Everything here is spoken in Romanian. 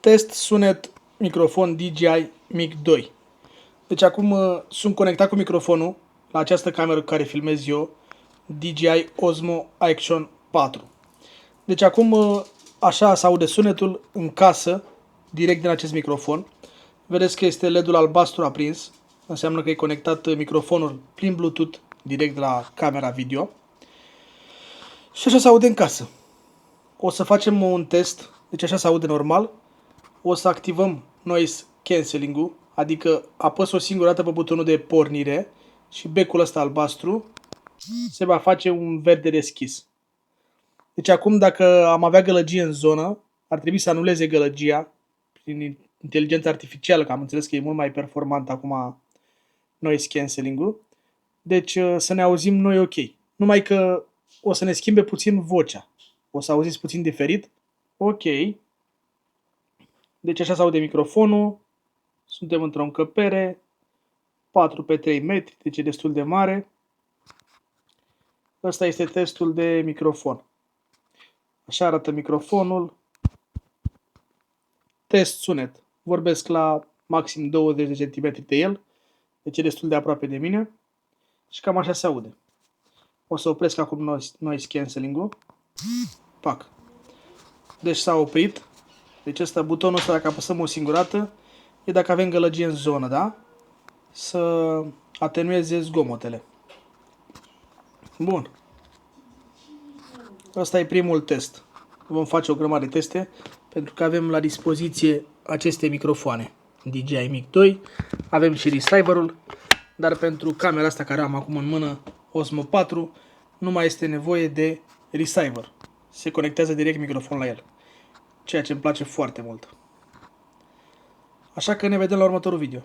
Test sunet microfon DJI Mic 2. Deci acum sunt conectat cu microfonul la această cameră cu care filmez eu, DJI Osmo Action 4. Deci acum așa se aude sunetul în casă, direct din acest microfon. Vedeți că este LED-ul albastru aprins, înseamnă că e conectat microfonul prin Bluetooth direct de la camera video. Și așa se aude în casă. O să facem un test, deci așa se aude normal. O să activăm noise cancelling-ul, adică apăs o singură dată pe butonul de pornire și becul ăsta albastru se va face un verde deschis. Deci acum dacă am avea gălăgie în zonă, ar trebui să anuleze gălăgia prin inteligența artificială, că am înțeles că e mult mai performant acum noise cancelling-ul. Deci să ne auzim noi ok. Numai că o să ne schimbe puțin vocea. O să auziți puțin diferit. Ok. Deci așa se aude microfonul. Suntem într-o încăpere. 4 pe 3 metri, deci e destul de mare. Ăsta este testul de microfon. Așa arată microfonul. Test sunet. Vorbesc la maxim 20 de cm de el. Deci e destul de aproape de mine. Și cam așa se aude. O să opresc acum noise cancelling-ul. Pac. Deci s-a oprit. Deci ăsta, butonul ăsta, dacă apăsăm o singură dată, e dacă avem gălăgie în zonă, da? Să atenueze zgomotele. Bun. Ăsta e primul test. Vom face o grămadă de teste, pentru că avem la dispoziție aceste microfoane. DJI Mic 2, avem și receiverul, dar pentru camera asta care am acum în mână, Osmo 4, nu mai este nevoie de receiver. Se conectează direct microfonul la el, ceea ce îmi place foarte mult. Așa că ne vedem la următorul video.